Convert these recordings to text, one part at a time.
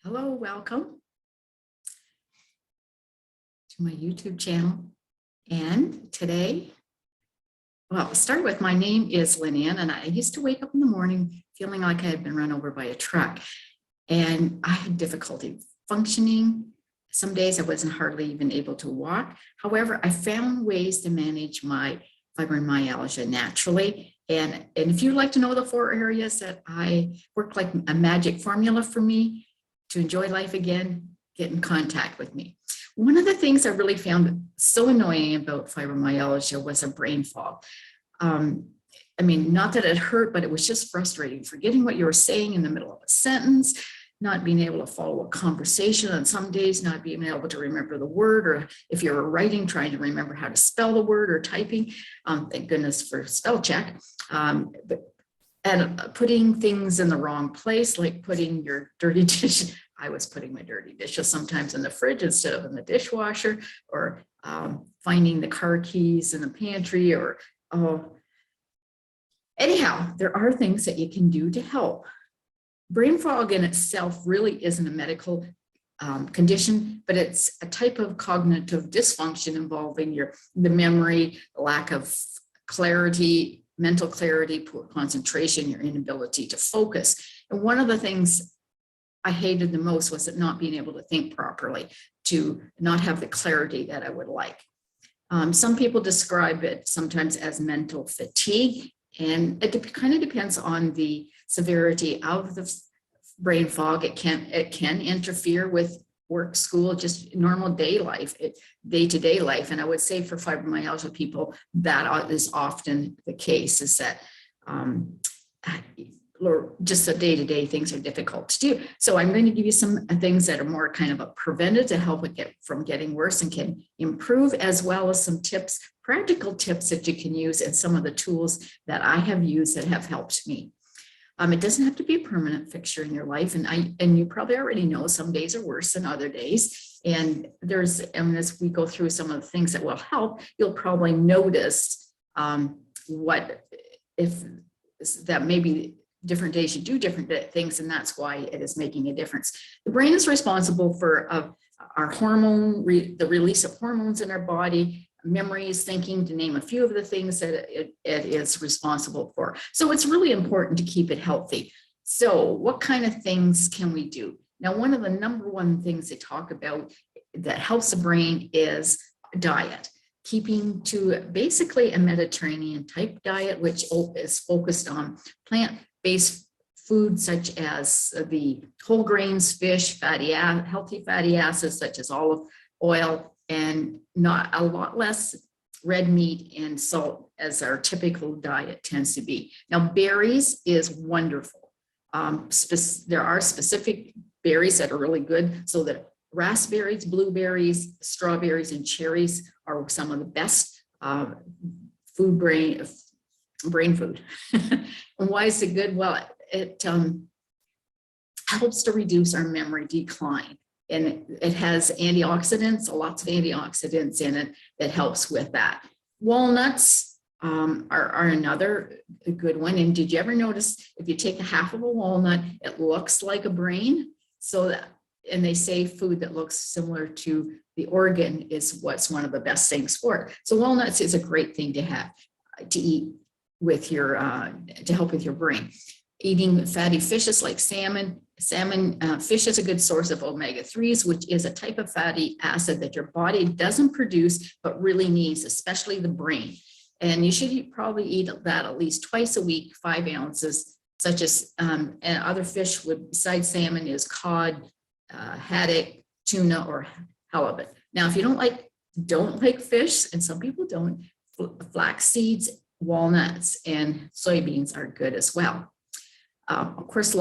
Hello, welcome to my YouTube channel. And today, well, I'll start with my name is Lynn, and I used to wake up in the morning feeling like I had been run over by a truck. And I had difficulty functioning. Some days I wasn't hardly even able to walk. However, I found ways to manage my fibromyalgia naturally. And if you'd like to know the 4 areas that I work like a magic formula for me to enjoy life again, get in contact with me. One of the things I really found so annoying about fibromyalgia was a brain fog. I mean, not that it hurt, but it was just frustrating, forgetting what you were saying in the middle of a sentence, not being able to follow a conversation on some days, not being able to remember the word, or if you were writing, trying to remember how to spell the word or typing. Thank goodness for spell check. And putting things in the wrong place, like putting your dirty dish. I was putting my dirty dishes sometimes in the fridge instead of in the dishwasher, or finding the car keys in the pantry, or anyhow, there are things that you can do to help. Brain fog in itself really isn't a medical condition, but it's a type of cognitive dysfunction involving the memory, lack of clarity, mental clarity, poor concentration, your inability to focus. And one of the things I hated the most was it not being able to think properly, to not have the clarity that I would like. Some people describe it sometimes as mental fatigue, and it kind of depends on the severity of the brain fog. It can interfere with work, school, just normal day-to-day life. And I would say for fibromyalgia people, that is often the case, is that just the day-to-day things are difficult to do. So I'm going to give you some things that are more kind of a preventive to help it get from getting worse and can improve, as well as some tips, practical tips that you can use, and some of the tools that I have used that have helped me. It doesn't have to be a permanent fixture in your life. And you probably already know some days are worse than other days. And as we go through some of the things that will help, you'll probably notice that maybe different days you do different things, and that's why it is making a difference. The brain is responsible for our the release of hormones in our body, memories, thinking, to name a few of the things that it is responsible for. So it's really important to keep it healthy. So what kind of things can we do? Now, one of the number one things they talk about that helps the brain is diet. Keeping to basically a Mediterranean type diet, which is focused on plant-based foods such as the whole grains, fish, healthy fatty acids such as olive oil, and not a lot less red meat and salt as our typical diet tends to be. Now, berries is wonderful. There are specific berries that are really good. So that raspberries, blueberries, strawberries, and cherries are some of the best brain food. And why is it good? Well, it helps to reduce our memory decline. And it has antioxidants, lots of antioxidants in it that helps with that. Walnuts are another good one. And did you ever notice if you take a half of a walnut, it looks like a brain? And they say food that looks similar to the organ is what's one of the best things for it. So walnuts is a great thing to have, to eat with to help with your brain. Eating fatty fishes like salmon. Fish is a good source of omega-3s, which is a type of fatty acid that your body doesn't produce, but really needs, especially the brain. And you should probably eat that at least twice a week, 5 ounces, such as, and other fish besides salmon is cod, haddock, tuna, or halibut. Now, if you don't like fish, and some people don't, flax seeds, walnuts, and soybeans are good as well. Of course,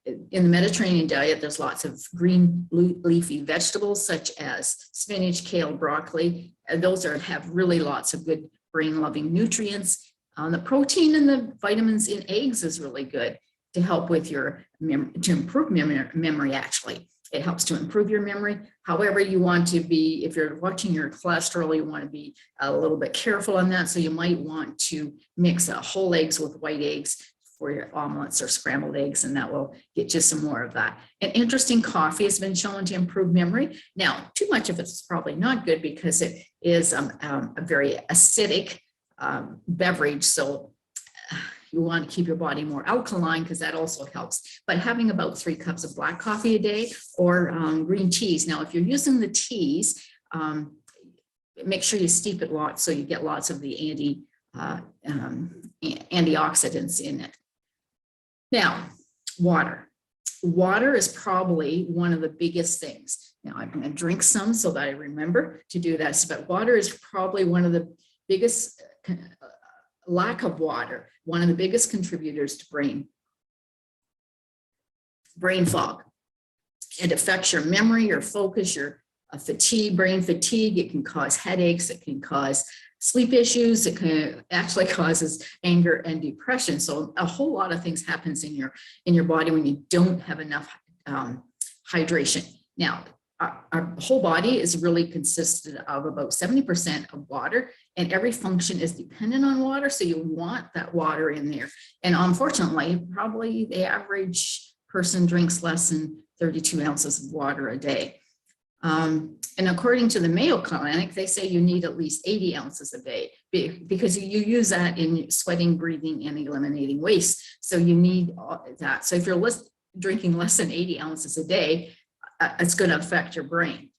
in the Mediterranean diet, there's lots of green leafy vegetables such as spinach, kale, broccoli. And those have really lots of good brain-loving nutrients. The protein and the vitamins in eggs is really good to help with to improve memory, actually. It helps to improve your memory. However, you want to be, if you're watching your cholesterol, you want to be a little bit careful on that. So you might want to mix whole eggs with white eggs for your omelets or scrambled eggs, and that will get you some more of that. And interesting, coffee has been shown to improve memory. Now, too much of it's probably not good because it is a very acidic beverage. So you want to keep your body more alkaline because that also helps. But having about 3 cups of black coffee a day or green teas. Now, if you're using the teas, make sure you steep it lots so you get lots of the antioxidants in it. Now, water. Water is probably one of the biggest things. Now, I'm going to drink some so that I remember to do that. But water is probably one of the biggest, lack of water, one of the biggest contributors to brain fog. It affects your memory, your focus, your fatigue, brain fatigue. It can cause headaches. It can cause sleep issues. It can actually causes anger and depression. So a whole lot of things happens in your body when you don't have enough hydration. Now, our whole body is really consisted of about 70% of water, and every function is dependent on water. So you want that water in there. And unfortunately, probably the average person drinks less than 32 ounces of water a day. And according to the Mayo Clinic, they say you need at least 80 ounces a day because you use that in sweating, breathing, and eliminating waste. So you need that. So if you're drinking less than 80 ounces a day, it's going to affect your brain.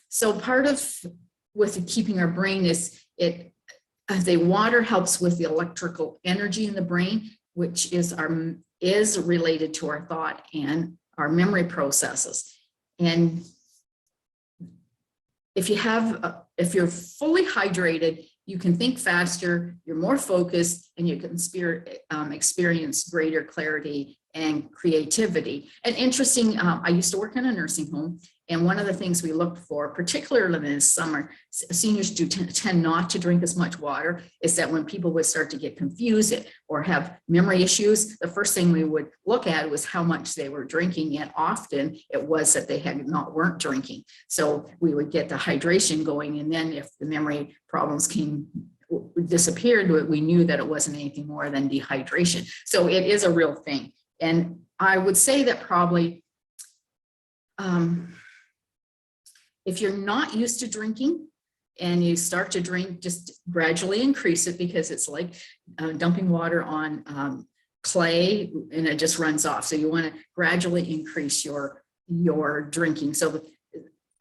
So part of with keeping our brain is the water helps with the electrical energy in the brain, which is related to our thought and our memory processes. And if you're fully hydrated, you can think faster, you're more focused, and you can experience greater clarity and creativity. And interesting, I used to work in a nursing home, and one of the things we looked for, particularly in the summer, seniors do tend not to drink as much water, is that when people would start to get confused or have memory issues, the first thing we would look at was how much they were drinking, and often it was that they weren't drinking. So we would get the hydration going, and then if the memory problems disappeared, we knew that it wasn't anything more than dehydration. So it is a real thing. And I would say that probably if you're not used to drinking and you start to drink, just gradually increase it, because it's like dumping water on clay and it just runs off. So you want to gradually increase your drinking. So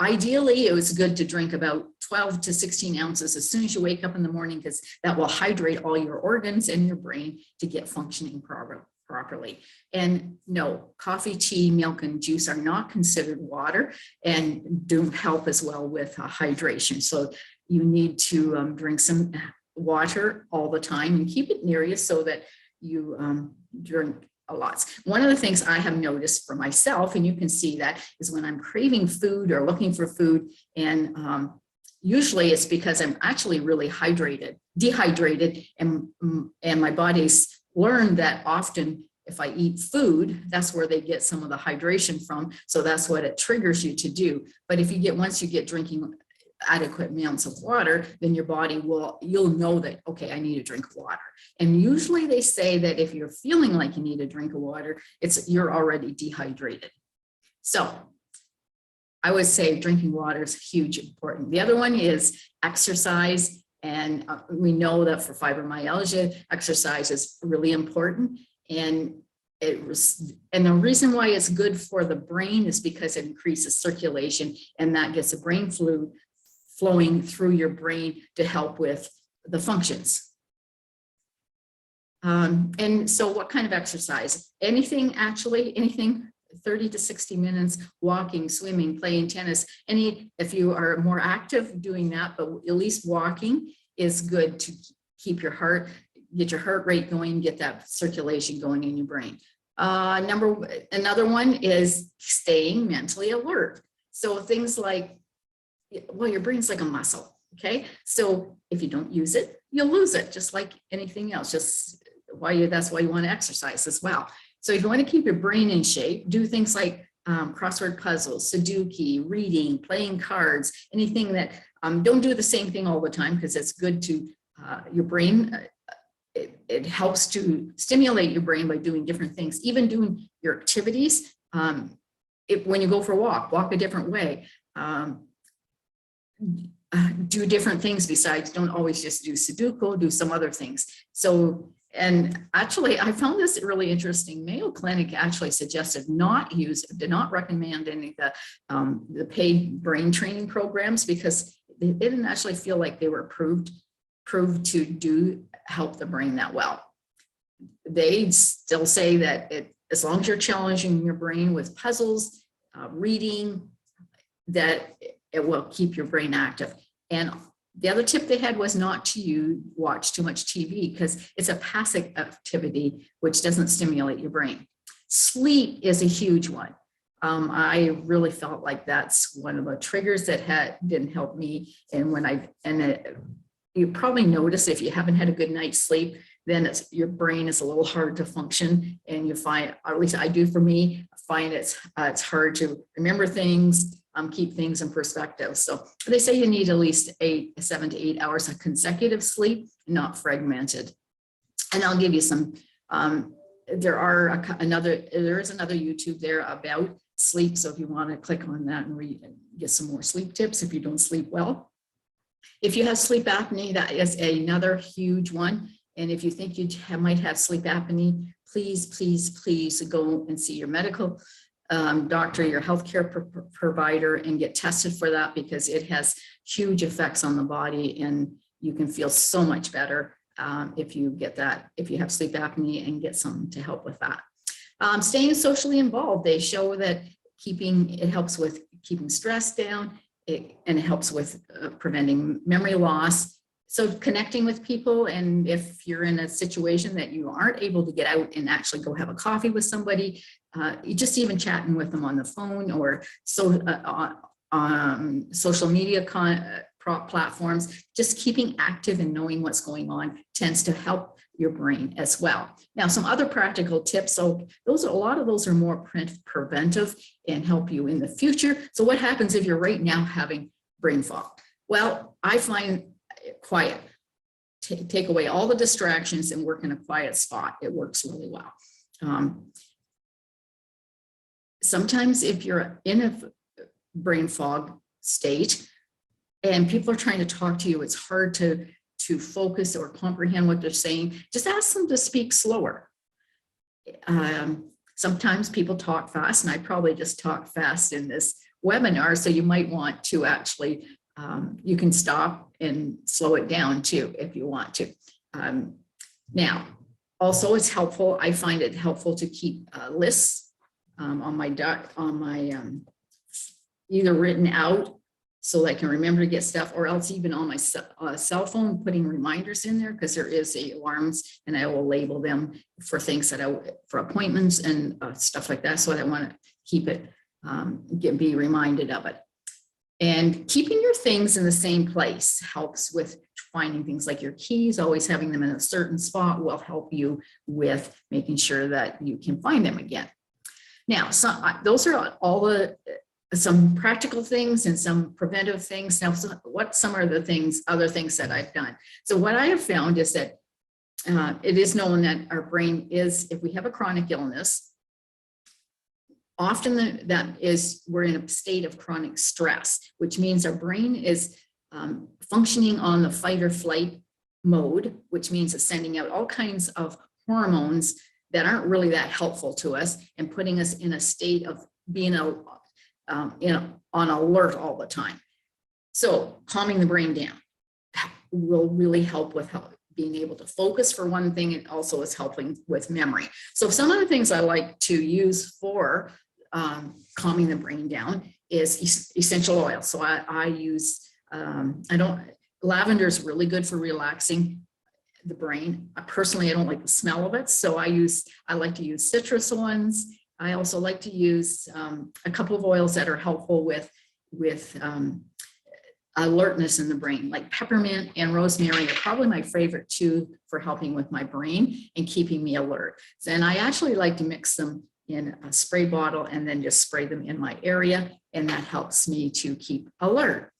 ideally, it was good to drink about 12 to 16 ounces as soon as you wake up in the morning, because that will hydrate all your organs and your brain to get functioning properly. And no, coffee, tea, milk, and juice are not considered water and don't help as well with hydration. So you need to drink some water all the time and keep it near you so that you drink a lot. One of the things I have noticed for myself, and you can see that, is when I'm craving food or looking for food, and usually it's because I'm actually really dehydrated, and my body's learned that often if I eat food, that's where they get some of the hydration from. So that's what it triggers you to do. But if once you get drinking adequate amounts of water, then your body you'll know that, okay, I need to drink water. And usually they say that if you're feeling like you need a drink of water, you're already dehydrated. So I would say drinking water is huge important. The other one is exercise. And we know that for fibromyalgia, exercise is really important. And the reason why it's good for the brain is because it increases circulation, and that gets the brain fluid flowing through your brain to help with the functions. And so what kind of exercise? Anything 30 to 60 minutes, walking, swimming, playing tennis, if you are more active doing that, but at least walking is good to keep get your heart rate going, get that circulation going in your brain. Another one is staying mentally alert. So things like, well, your brain's like a muscle, okay? So if you don't use it, you'll lose it, just like anything else. That's why you want to exercise as well. So if you want to keep your brain in shape, do things like crossword puzzles, Sudoku, reading, playing cards, anything that, don't do the same thing all the time, because it's good to your brain it helps to stimulate your brain by doing different things, even doing your activities. When you go for a walk a different way. Do different things besides, don't always just do Sudoku, do some other things. So, and actually I found this really interesting. Mayo Clinic actually suggested did not recommend any of the paid brain training programs because they didn't actually feel like they were proved to help the brain that well. They still say that as long as you're challenging your brain with puzzles, reading, that it will keep your brain active. And the other tip they had was not to watch too much TV because it's a passive activity which doesn't stimulate your brain. Sleep is a huge one. I really felt like that's one of the triggers that didn't help me. And you probably notice if you haven't had a good night's sleep, then your brain is a little hard to function, and you find, or at least I do for me, find it's hard to remember things, keep things in perspective. So they say you need at least 7 to 8 hours of consecutive sleep, not fragmented. And I'll give you some. There is another YouTube there about sleep. So if you want to click on that and get some more sleep tips if you don't sleep well. If you have sleep apnea, that is another huge one. And if you think you might have sleep apnea, please, please, please go and see your medical doctor, your healthcare provider, and get tested for that because it has huge effects on the body, and you can feel so much better if you have sleep apnea and get something to help with that. Staying socially involved, they show that it helps with keeping stress down, and it helps with preventing memory loss. So connecting with people, and if you're in a situation that you aren't able to get out and actually go have a coffee with somebody, just even chatting with them on the phone or on social media platforms, just keeping active and knowing what's going on tends to help your brain as well. Now, some other practical tips. So a lot of those are more preventive and help you in the future. So what happens if you're right now having brain fog? Well, I find quiet. Take away all the distractions and work in a quiet spot. It works really well. Sometimes if you're in a brain fog state and people are trying to talk to you, it's hard to focus or comprehend what they're saying. Just ask them to speak slower. Sometimes people talk fast, and I probably just talk fast in this webinar, so you might want to actually you can stop and slow it down too if you want to. Now, also it's helpful. I find it helpful to keep lists on my either written out so that I can remember to get stuff, or else even on my cell phone, putting reminders in there because there is alarms, and I will label them for things for appointments and stuff like that. So I want to keep it, be reminded of it. And keeping your things in the same place helps with finding things like your keys. Always having them in a certain spot will help you with making sure that you can find them again. Now, those are all some practical things and some preventive things. Now, some are the other things that I've done? So what I have found is that it is known that our brain is, if we have a chronic illness, often we're in a state of chronic stress, which means our brain is functioning on the fight or flight mode, which means it's sending out all kinds of hormones that aren't really that helpful to us and putting us in a state of being on alert all the time. So calming the brain down will really help with being able to focus for one thing. It also is helping with memory. So some of the things I like to use for calming the brain down is essential oil. So I use, lavender is really good for relaxing the brain. Personally, I don't like the smell of it. So I like to use citrus ones. I also like to use a couple of oils that are helpful with alertness in the brain, like peppermint and rosemary are probably my favorite two for helping with my brain and keeping me alert. And I actually like to mix them in a spray bottle and then just spray them in my area, and that helps me to keep alert.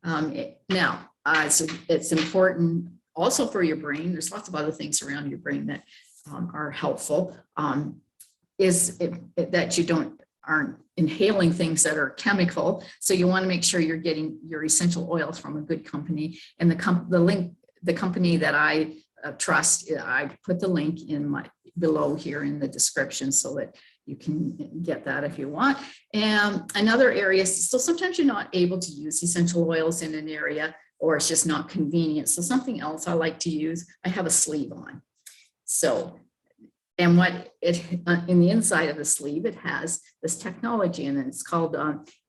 So it's important also for your brain. There's lots of other things around your brain that are helpful. That you aren't inhaling things that are chemical. So you want to make sure you're getting your essential oils from a good company. And the company that I trust, I put the link in below here in the description so that you can get that if you want. And another area, so sometimes you're not able to use essential oils in an area, or it's just not convenient. So something else I like to use, I have a sleeve on. So, and in the inside of the sleeve, it has this technology, and it's called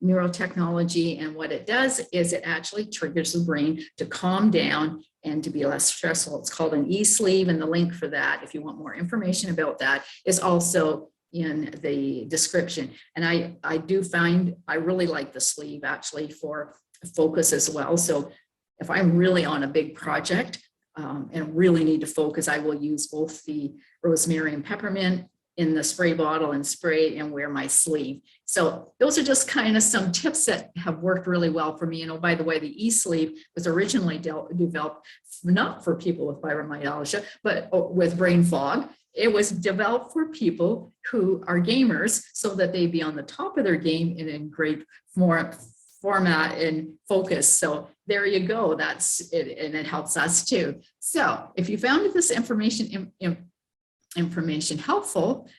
neurotechnology. And what it does is it actually triggers the brain to calm down and to be less stressful. It's called an e-sleeve, and the link for that, if you want more information about that, is also in the description. And I do find I really like the sleeve actually for focus as well. So if I'm really on a big project and really need to focus, I will use both the rosemary and peppermint in the spray bottle and spray and wear my sleeve. So those are just kind of some tips that have worked really well for me. And oh, by the way, the e-sleeve was originally developed not for people with fibromyalgia, but with brain fog. It was developed for people who are gamers so that they be on the top of their game and in great format and focus. So there you go. That's it, and it helps us too. So if you found this information helpful,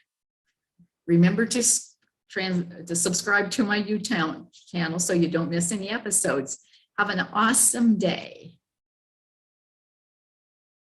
remember to subscribe to my YouTube channel so you don't miss any episodes. Have an awesome day.